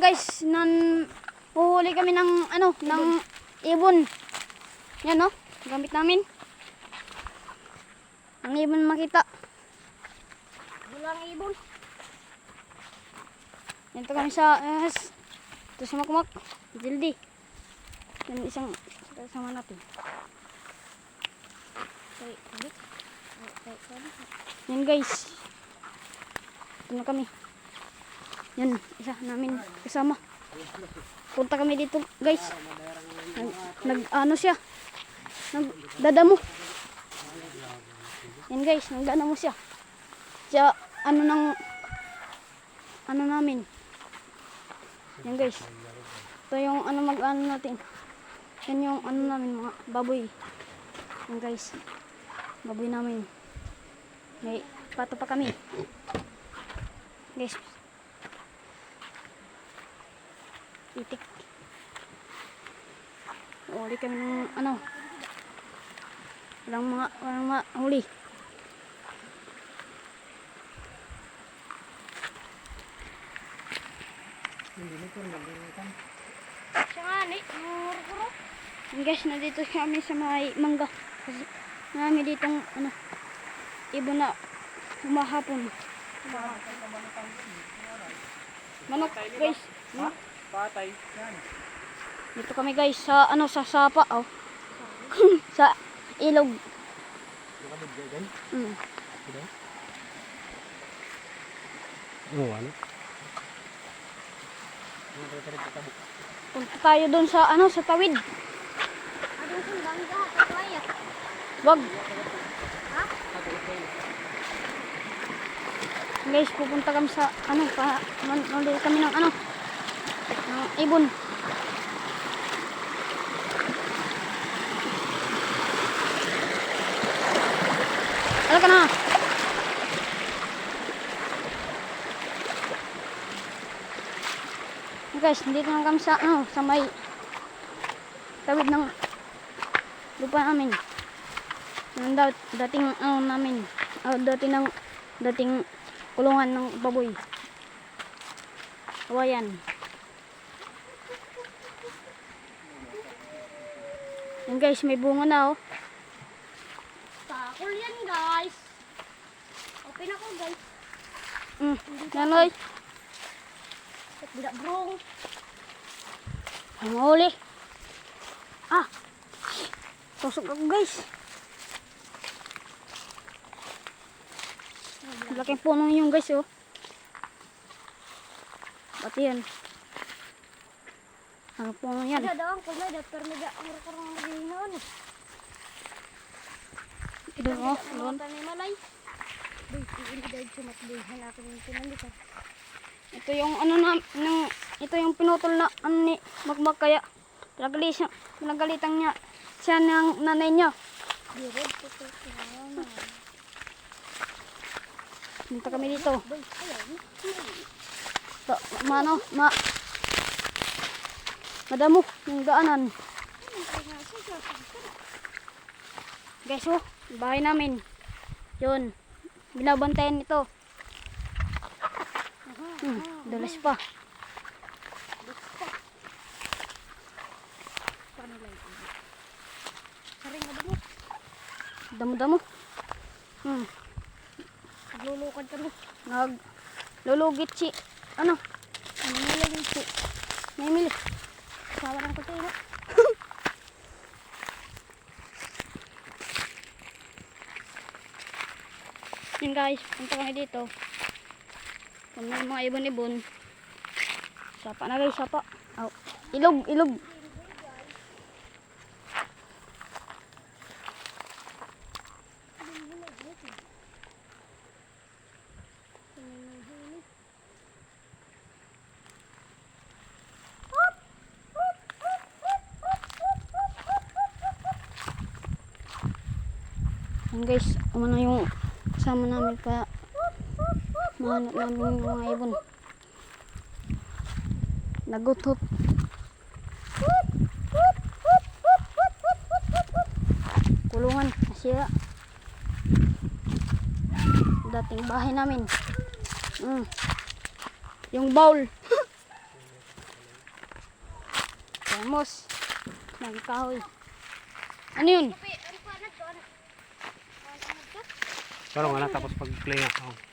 Guys, huhuli kami ng ng ibon. Yan no, gamit namin. Ang ibon makita. Walang ibon. Dito kami sa ito sa Makmak. Jildi. Yan isang sama natin. Yan guys. Ito na kami. Yan, isa namin kasama. Punta kami dito guys. Ano siya? Nagdadamo. Yan guys, nagdadamo siya. Siya, namin. Yan guys. Ito yung mag-ano natin. Yan yung namin mga baboy. Yan guys. Baboy namin. May pato pa kami. Guys. Itik. Uli kami ng walang huli. Siya nga ni, murukuro. Guys, nandito kami sa may mangga. Kasi marami ditong ibon na humahapon. Manok guys. Patay. Yan. Dito kami guys sa sa sapa oh. Sa ilog. Ano? Punta tayo doon sa sa tawid. Ano yung bangga? Tatwaya. Wag. Ha? Guys, pupunta kami sa manuli kami ng ng ibon. Ala ka na. Guys, nandito na kami sa sa may tawid ng lupa namin. Yung dating namin. Dating kulungan ng baboy. Ayan. Yan guys, may bunga na oh. Takol yan guys. Open ako guys. Yan oy. Tidak brong. Ang huli. Tusok ako guys. Laking puno yung guys oh. Pati yan. Ang puno yan. Ada daw ko na pero mega murukuro ng maghihinon. Doon oh. Doon. Ni malay. Hindi dahil sumatbuhay natin yung pinalita. Ito yung ito yung pinutol na ni Makmak kaya pinagalitan niya siya ng nanay niya. Dirod ko to. Punta kami dito. Boy, ayaw. So, madamo yung daanan. Guys, oh, bahay namin. Yun. Binabantayan ito. Dulas pa. Saring na damo. Damo-damo. Naglulukad kami. Naglulugit si nilagin si Emily. Sawa ng kutino. Yun guys, punta kami dito. Kung may mga ibon-ibon. Sapa na guys, sapa. Oh, ilog. Yan guys, umano yung kasama namin pa mahanap namin yung mga ibon. Nagutot. Kulungan nasira. Dating bahay namin. Yung bowl. Termos. Nagkahoy. Ano yun? Ano pa na to? Parang nga tapos pag-play na. Oh.